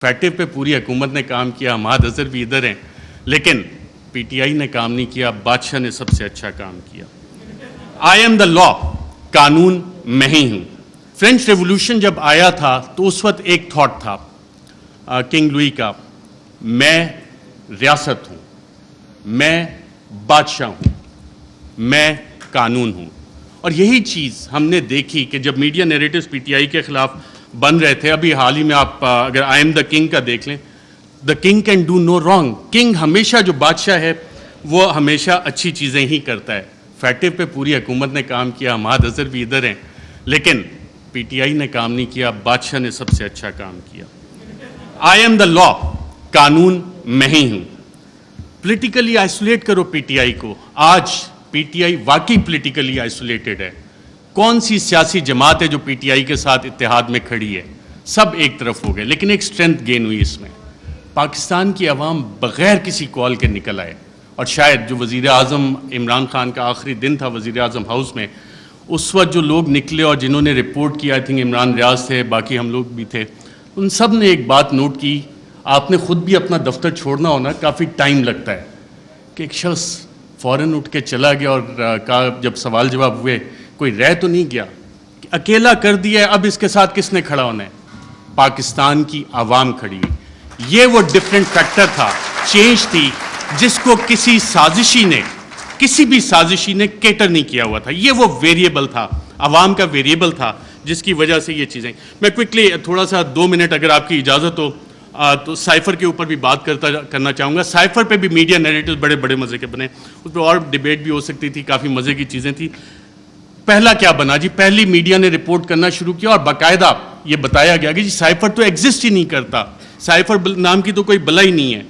Feto پہ پوری حکومت نے کام کیا، حماد اظہر بھی ادھر ہیں، لیکن پی ٹی آئی نے کام نہیں کیا، بادشاہ نے سب سے اچھا کام کیا۔ آئی ایم دا لا، قانون میں ہی ہوں۔ فرینچ ریولوشن جب آیا تھا تو اس وقت ایک تھاٹ تھا کنگ لوئی کا، میں ریاست ہوں، میں بادشاہ ہوں، میں قانون ہوں۔ اور یہی چیز ہم نے دیکھی کہ جب media narratives P T I کے خلاف بن رہے تھے، ابھی حال ہی میں آپ اگر آئی ایم دا کنگ کا دیکھ لیں، the king can do no wrong. King ہمیشہ، جو بادشاہ ہے وہ ہمیشہ اچھی چیزیں ہی کرتا ہے۔ فیٹو پہ پوری حکومت نے کام کیا، حماد اظہر بھی ادھر ہیں، لیکن پی ٹی آئی نے کام نہیں کیا، بادشاہ نے سب سے اچھا کام کیا۔ آئی ایم دا لا، قانون میں ہی ہوں۔ پولیٹیکلی آئسولیٹ کرو پی ٹی آئی کو۔ آج پی ٹی آئی واقعی پولیٹیکلی آئسولیٹڈ ہے۔ کون سی سیاسی جماعت ہے جو پی ٹی آئی کے ساتھ اتحاد میں کھڑی ہے؟ سب ایک طرف ہو گئے، لیکن ایک اسٹرینتھ گین ہوئی اس میں۔ پاکستان کی عوام بغیر کسی کال کے نکل آئے، اور شاید جو وزیر اعظم عمران خان کا آخری دن تھا وزیر اعظم ہاؤس میں، اس وقت جو لوگ نکلے اور جنہوں نے رپورٹ کیا، آئی تھنک عمران ریاض تھے، باقی ہم لوگ بھی تھے، ان سب نے ایک بات نوٹ کی، آپ نے خود بھی اپنا دفتر چھوڑنا ہونا، کافی ٹائم لگتا ہے، کہ ایک شخص فوراً اٹھ کے چلا گیا اور کہا، جب سوال جواب ہوئے، کوئی رہ تو نہیں گیا، کہ اکیلا کر دیا ہے، اب اس کے ساتھ کس نے کھڑا ہونا ہے؟ پاکستان کی عوام کھڑی ہوئی۔ یہ وہ ڈفرینٹ فیکٹر تھا، چینج تھی، جس کو کسی بھی سازشی نے کیٹر نہیں کیا ہوا تھا۔ یہ وہ ویریبل تھا، عوام کا ویریبل تھا، جس کی وجہ سے یہ چیزیں۔ میں کوئکلی تھوڑا سا 2 منٹ اگر آپ کی اجازت ہو تو سائفر کے اوپر بھی بات کرنا چاہوں گا۔ سائفر پہ بھی میڈیا نیریٹوز بڑے بڑے مزے کے بنے، اس پہ اور ڈیبیٹ بھی ہو سکتی تھی، کافی مزے کی چیزیں تھیں۔ پہلا کیا بنا جی؟ پہلی میڈیا نے رپورٹ کرنا شروع کیا اور باقاعدہ یہ بتایا گیا کہ جی سائفر تو ایگزسٹ ہی نہیں کرتا، سائفر نام کی تو کوئی بلا ہی نہیں ہے۔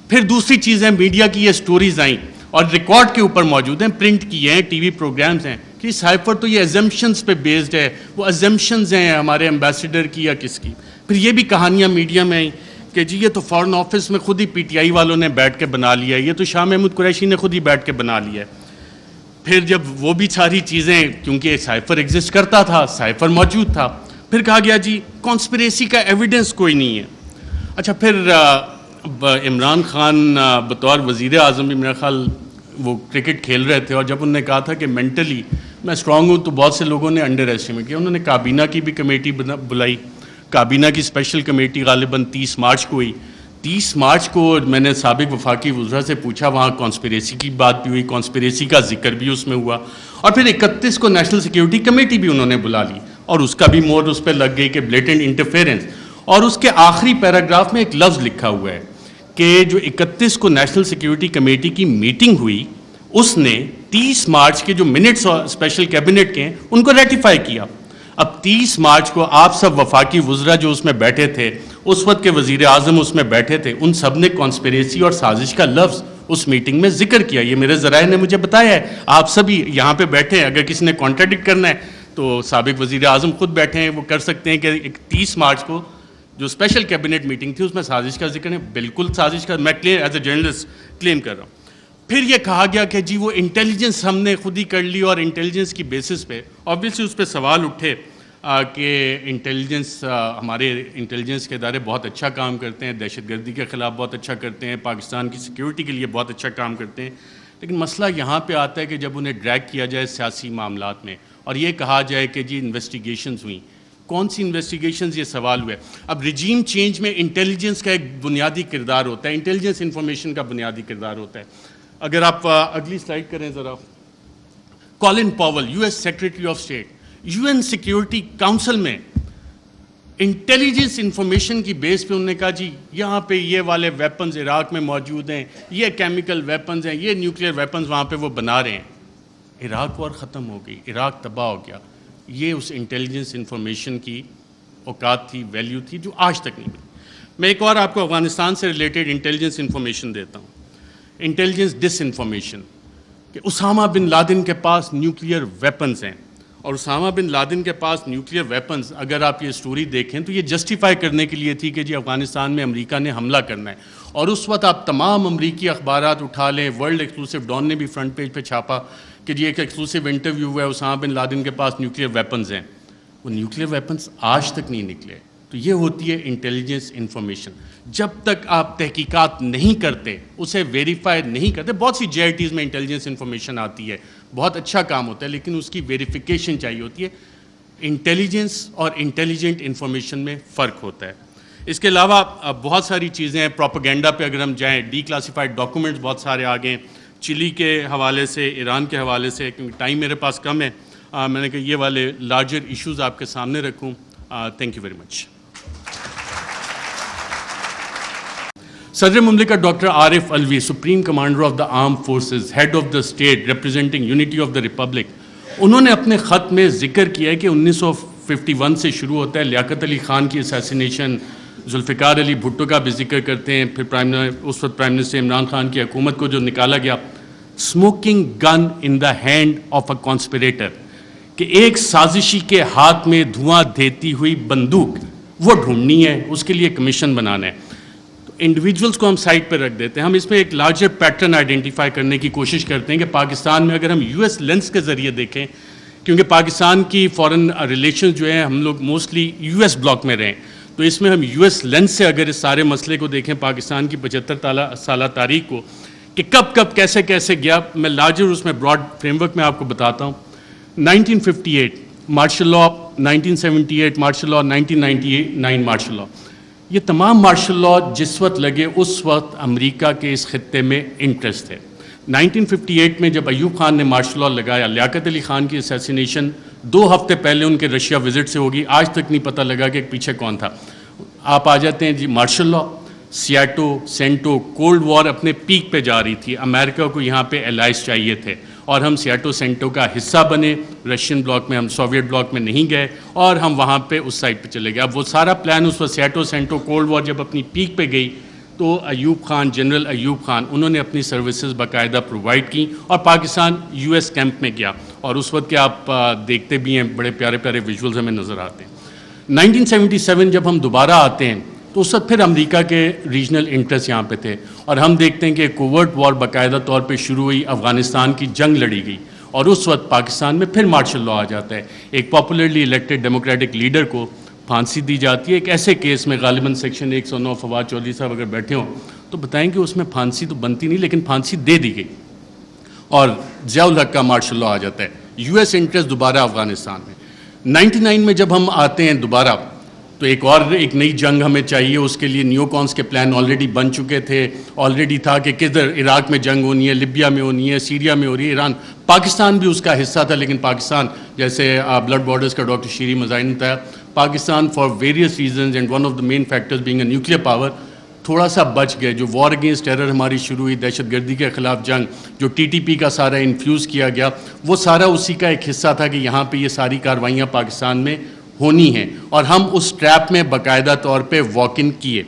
پھر دوسری چیزیں، میڈیا کی یہ سٹوریز آئیں اور ریکارڈ کے اوپر موجود ہیں، پرنٹ کیے ہیں، ٹی وی پروگرامز ہیں، کہ سائفر تو یہ ایزمپشنز پہ بیسڈ ہے، وہ ایزمپشنز ہیں ہمارے ایمبیسڈر کی یا کس کی۔ پھر یہ بھی کہانیاں میڈیا میں آئیں کہ جی یہ تو فارن آفس میں خود ہی پی ٹی آئی والوں نے بیٹھ کے بنا لیا ہے، یہ تو شاہ محمود قریشی نے خود ہی بیٹھ کے بنا لیا ہے۔ پھر جب وہ بھی ساری چیزیں، کیونکہ سائفر ایگزسٹ کرتا تھا، سائفر موجود تھا، پھر کہا گیا جی کانسپریسی کا ایویڈنس کوئی نہیں ہے۔ اچھا، پھر عمران خان بطور وزیر اعظم بھی میرا خیال وہ کرکٹ کھیل رہے تھے، اور جب انہوں نے کہا تھا کہ مینٹلی میں اسٹرانگ ہوں، تو بہت سے لوگوں نے انڈر ایسٹیمیٹ کیا۔ انہوں نے کابینہ کی بھی کمیٹی بلائی، کابینہ کی اسپیشل کمیٹی غالباً 30 مارچ کو ہوئی۔ 30 مارچ کو میں نے سابق وفاقی وزراء سے پوچھا، وہاں کانسپریسی کی بات بھی ہوئی، کانسپریسی کا ذکر بھی اس میں ہوا، اور پھر 31 کو نیشنل سیکیورٹی کمیٹی بھی انہوں نے بلا لی، اور اس کا بھی مور اس پہ لگ گئی کہ بلیٹنٹ انٹرفیرنس۔ اور اس کے آخری پیراگراف میں ایک لفظ لکھا ہوا ہے کہ جو 31 کو نیشنل سیکیورٹی کمیٹی کی میٹنگ ہوئی، اس نے 30 مارچ کے جو منٹس اسپیشل کیبنٹ کے ہیں ان کو ریٹیفائی کیا۔ اب 30 مارچ کو آپ سب وفاقی وزراء جو اس میں بیٹھے تھے، اس وقت کے وزیر اعظم اس میں بیٹھے تھے، ان سب نے کانسپریسی اور سازش کا لفظ اس میٹنگ میں ذکر کیا۔ یہ میرے ذرائع نے مجھے بتایا ہے، آپ سبھی یہاں پہ بیٹھے ہیں، اگر کسی نے کانٹراڈکٹ کرنا ہے تو سابق وزیر اعظم خود بیٹھے ہیں، وہ کر سکتے ہیں کہ 30 مارچ کو جو اسپیشل کیبنٹ میٹنگ تھی اس میں سازش کا ذکر ہے، بالکل سازش کا میں ایز اے جرنلسٹ کلیم کر رہا ہوں۔ پھر یہ کہا گیا کہ جی وہ انٹیلیجنس ہم نے خود ہی کر لی، اور انٹیلیجنس کی بیسس پہ آبویسلی اس پہ سوال اٹھے کہ انٹیلیجنس، ہمارے انٹیلیجنس کے ادارے بہت اچھا کام کرتے ہیں، دہشت گردی کے خلاف بہت اچھا کرتے ہیں، پاکستان کی سیکیورٹی کے لیے بہت اچھا کام کرتے ہیں، لیکن مسئلہ یہاں پہ آتا ہے کہ جب انہیں ڈریگ کیا جائے سیاسی معاملات میں، اور یہ کہا جائے کہ جی انویسٹیگیشنز ہوئیں، کون سی انویسٹیگیشنز، یہ سوال ہوا ہے۔ اب رجیم چینج میں انٹیلیجنس کا ایک بنیادی کردار ہوتا ہے، انٹیلیجنس انفارمیشن کا بنیادی کردار ہوتا ہے۔ اگر آپ اگلی سلائڈ کریں ذرا، colon Powell, U S secretary of state, you N security council میں انٹیلیجنس انفارمیشن کی بیس پہ انہوں نے کہا جی یہاں پہ یہ والے ویپنز عراق میں موجود ہیں، یہ کیمیکل ویپنز ہیں، یہ نیوکلیئر ویپنز وہاں پہ وہ بنا رہے ہیں۔ عراق وار ختم ہو گئی، عراق تباہ ہو گیا۔ یہ اس انٹیلیجنس انفارمیشن کی اوقات تھی، ویلیو تھی، جو آج تک نہیں ملی۔ میں ایک اور آپ کو افغانستان سے ریلیٹڈ انٹیلیجنس انفارمیشن دیتا ہوں، انٹیلیجنس ڈس انفارمیشن، کہ اسامہ بن لادن کے پاس نیوکلیئر ویپنز ہیں، اور اسامہ بن لادن کے پاس نیوکلیئر ویپنز، اگر آپ یہ سٹوری دیکھیں تو یہ جسٹیفائی کرنے کے لیے تھی کہ جی افغانستان میں امریکہ نے حملہ کرنا ہے، اور اس وقت آپ تمام امریکی اخبارات اٹھا لیں، ورلڈ ایکسکلوسیو ڈان نے بھی فرنٹ پیج پہ چھاپا کہ جی ایک ایکسکلوسیو انٹرویو ہوا ہے، اسامہ بن لادن کے پاس نیوکلیئر ویپنز ہیں۔ وہ نیوکلیئر ویپنز آج تک نہیں نکلے۔ تو یہ ہوتی ہے انٹیلیجنس انفارمیشن. جب تک آپ تحقیقات نہیں کرتے, اسے ویریفائی نہیں کرتے, بہت سی جے آئی ٹیز میں انٹیلیجنس انفارمیشن آتی ہے, بہت اچھا کام ہوتا ہے, لیکن اس کی ویریفیکیشن چاہیے ہوتی ہے. انٹیلیجنس اور انٹیلیجنٹ انفارمیشن میں فرق ہوتا ہے. اس کے علاوہ بہت ساری چیزیں ہیں. پروپیگنڈا پہ اگر ہم جائیں, ڈی کلاسیفائڈ ڈاکومنٹس بہت سارے آ گئے ہیں, چلی کے حوالے سے, ایران کے حوالے سے, کیونکہ ٹائم میرے پاس کم ہے, میں نے کہا یہ والے لارجر ایشوز آپ کے سامنے رکھوں. Thank you very much. صدر مملکت doctor Arif Alvi, supreme commander of the armed forces, head of the state representing unity of the republic, انہوں نے اپنے خط میں ذکر کیا ہے کہ 1951 سے شروع ہوتا ہے. لیاقت علی خان کی اسیسینیشن, ذوالفقار علی بھٹو کا بھی ذکر کرتے ہیں, پھر اس وقت پرائم منسٹر عمران خان کی حکومت کو جو نکالا گیا. Smoking gun in the hand of a conspirator, کہ ایک سازشی کے ہاتھ میں دھواں دیتی ہوئی بندوق وہ ڈھونڈنی ہے, اس کے لیے کمیشن بنانا ہے. تو انڈیویجولس کو ہم سائڈ پہ رکھ دیتے ہیں, ہم اس میں ایک لارجر پیٹرن آئیڈینٹیفائی کرنے کی کوشش کرتے ہیں کہ پاکستان میں اگر ہم یو ایس لینس کے ذریعے دیکھیں, کیونکہ پاکستان کی فارن ریلیشنز جو ہیں ہم لوگ موسٹلی یو ایس بلاک میں رہیں, تو اس میں ہم یو ایس لینس سے اگر اس سارے مسئلے کو دیکھیں, پاکستان کی 75 سالہ تاریخ کو, کہ کب کب کیسے کیسے گیا, میں لارجر اس میں براڈ فریم ورک میں آپ کو بتاتا ہوں. 1958 martial law, 1978 martial law, 1999 martial law, یہ تمام مارشل لاء جس وقت لگے اس وقت امریکہ کے اس خطے میں انٹرسٹ ہے. 1958 میں جب ایوب خان نے مارشل لاء لگایا, لیاقت علی خان کی اسیسینیشن 2 ہفتے پہلے ان کے رشیا وزٹ سے ہوگی, آج تک نہیں پتہ لگا کہ پیچھے کون تھا. آپ آ جاتے ہیں جی martial law, SEATO, CENTO, cold war اپنے پیک پہ جا رہی تھی, امریکہ کو یہاں پہ الائز چاہیے تھے, اور ہم سیاٹو سینٹو کا حصہ بنے, رشین بلاک میں, ہم سوویٹ بلاک میں نہیں گئے, اور ہم وہاں پہ اس سائڈ پہ چلے گئے. اب وہ سارا پلان اس وقت سیاٹو سینٹو کولڈ وار جب اپنی پیک پہ گئی, تو ایوب خان, جنرل ایوب خان, انہوں نے اپنی سروسز باقاعدہ پرووائڈ کی, اور پاکستان یو ایس کیمپ میں گیا, اور اس وقت کے آپ دیکھتے بھی ہیں, بڑے پیارے پیارے ویژولز ہمیں نظر آتے ہیں. 1977 جب ہم دوبارہ آتے ہیں, تو اس وقت پھر امریکہ کے ریجنل انٹرسٹ یہاں پہ تھے, اور ہم دیکھتے ہیں کہ کوورٹ وار باقاعدہ طور پہ شروع ہوئی, افغانستان کی جنگ لڑی گئی, اور اس وقت پاکستان میں پھر مارشل لاء آ جاتا ہے. ایک پاپولرلی الیکٹڈ ڈیموکریٹک لیڈر کو پھانسی دی جاتی ہے, ایک ایسے کیس میں, غالباً سیکشن 109, فواد چودھری صاحب اگر بیٹھے ہوں تو بتائیں کہ اس میں پھانسی تو بنتی نہیں, لیکن پھانسی دے دی گئی, اور ضیاء الحق کا مارشل لاء آ جاتا ہے. یو ایس انٹرسٹ دوبارہ افغانستان میں. 99 میں جب ہم آتے ہیں دوبارہ, تو ایک نئی جنگ ہمیں چاہیے, اس کے لیے نیو کانس کے پلان آلریڈی بن چکے تھے, آلریڈی تھا کہ کدھر عراق میں جنگ ہونی ہے, لیبیا میں ہونی ہے, سیریا میں ہو رہی ہے, ایران, پاکستان بھی اس کا حصہ تھا, لیکن پاکستان, جیسے بلڈ بارڈرز کا ڈاکٹر شیری مظاہر نے بتایا, Pakistan for various reasons and one of the main factors being a nuclear power, تھوڑا سا بچ گئے. جو وار اگینسٹ ٹیرر ہماری شروع ہوئی, دہشت گردی کے خلاف جنگ, جو ٹی ٹی پی کا سارا انفیوز کیا گیا, وہ سارا اسی کا ایک حصہ تھا کہ یہاں پہ یہ ساری کارروائیاں پاکستان میں ہونی ہیں, اور ہم اس ٹریپ میں باقاعدہ طور پہ واک ان کیے.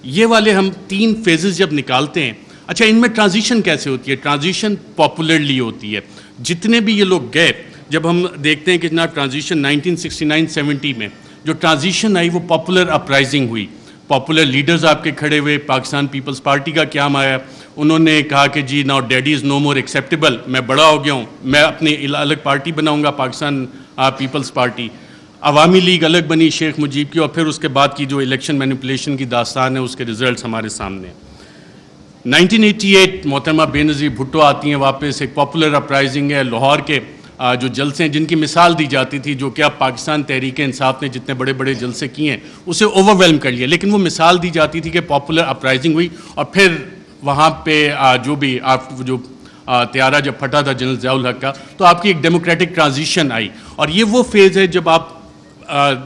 یہ والے ہم 3 فیزز جب نکالتے ہیں, اچھا ان میں ٹرانزیشن کیسے ہوتی ہے؟ ٹرانزیشن پاپولرلی ہوتی ہے. جتنے بھی یہ لوگ گئے, جب ہم دیکھتے ہیں کہ جناب ٹرانزیشن 1969-70 میں جو ٹرانزیشن آئی, وہ پاپولر اپرائزنگ ہوئی, پاپولر لیڈرز آپ کے کھڑے ہوئے. پاکستان پیپلز پارٹی کا قیام آیا, انہوں نے کہا کہ جی ناؤ ڈیڈی از نو مور ایکسیپٹیبل, میں بڑا ہو گیا ہوں, میں اپنی الگ پارٹی بناؤں گا, پاکستان پیپلز پارٹی. عوامی لیگ الگ بنی شیخ مجیب کی, اور پھر اس کے بعد کی جو الیکشن مینیپولیشن کی داستان ہے, اس کے ریزلٹس ہمارے سامنے ہیں. 1988 محترمہ بے نظیر بھٹو آتی ہیں واپس, ایک پاپولر اپرائزنگ ہے. لاہور کے جو جلسے ہیں جن کی مثال دی جاتی تھی, جو کہ اب پاکستان تحریک انصاف نے جتنے بڑے بڑے جلسے کیے ہیں اسے اوور ویلم کر لیا, لیکن وہ مثال دی جاتی تھی کہ پاپولر اپرائزنگ ہوئی, اور پھر وہاں پہ جو بھی جو طیارہ جب پھٹا تھا جنرل ضیاء الحق کا, تو آپ کی ایک ڈیموکریٹک ٹرانزیشن آئی. اور یہ وہ فیز ہے جب آپ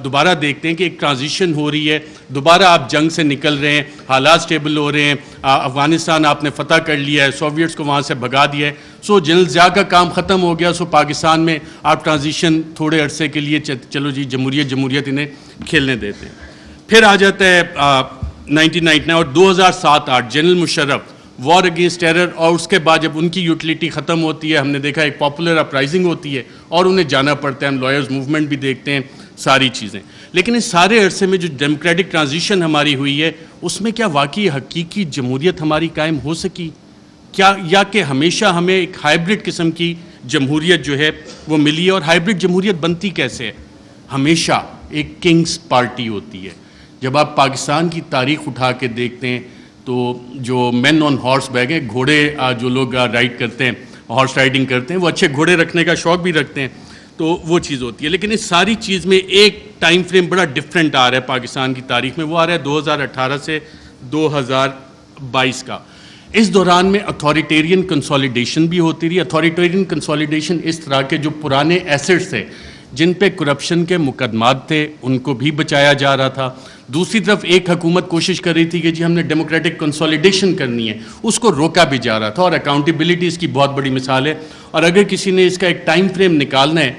دوبارہ دیکھتے ہیں کہ ایک ٹرانزیشن ہو رہی ہے, دوبارہ آپ جنگ سے نکل رہے ہیں, حالات سٹیبل ہو رہے ہیں, افغانستان آپ نے فتح کر لیا ہے, سوویٹس کو وہاں سے بھگا دیا ہے, سو جنرل ضیاء کا کام ختم ہو گیا, سو پاکستان میں آپ ٹرانزیشن تھوڑے عرصے کے لیے چلو جی جمہوریت انہیں کھیلنے دیتے ہیں. پھر آ جاتا ہے 1999 اور 2007-8 general Musharraf, war against terror, اور اس کے بعد جب ان کی یوٹیلیٹی ختم ہوتی ہے, ہم نے دیکھا ایک پاپولر اپرائزنگ ہوتی ہے اور انہیں جانا پڑتا ہے. ہم لائرز موومنٹ بھی دیکھتے ہیں, ساری چیزیں. لیکن اس سارے عرصے میں جو ڈیموکریٹک ٹرانزیشن ہماری ہوئی ہے, اس میں کیا واقعی حقیقی جمہوریت ہماری قائم ہو سکی کیا, یا کہ ہمیشہ ہمیں ایک ہائبرڈ قسم کی جمہوریت جو ہے وہ ملی ہے؟ اور ہائبرڈ جمہوریت بنتی کیسے ہے؟ ہمیشہ ایک کنگز پارٹی ہوتی ہے. جب آپ پاکستان کی تاریخ اٹھا کے دیکھتے ہیں تو جو مین آن ہارس بیک ہیں، گھوڑے جو لوگ رائڈ کرتے ہیں، ہارس رائڈنگ کرتے ہیں، وہ اچھے گھوڑے رکھنے کا شوق بھی رکھتے ہیں، تو وہ چیز ہوتی ہے. لیکن اس ساری چیز میں ایک ٹائم فریم بڑا ڈفرینٹ آ رہا ہے پاکستان کی تاریخ میں، وہ آ رہا ہے 2018 سے 2022 کا. اس دوران میں اتھارٹیرین کنسالیڈیشن بھی ہوتی رہی. اتھارٹیرین کنسالیڈیشن اس طرح کے جو پرانے ایسٹس تھے جن پہ کرپشن کے مقدمات تھے ان کو بھی بچایا جا رہا تھا. دوسری طرف ایک حکومت کوشش کر رہی تھی کہ جی ہم نے ڈیموکریٹک کنسالیڈیشن کرنی ہے، اس کو روکا بھی جا رہا تھا. اور اکاؤنٹیبلٹی اس کی بہت بڑی مثال ہے. اور اگر کسی نے اس کا ایک ٹائم فریم نکالنا ہے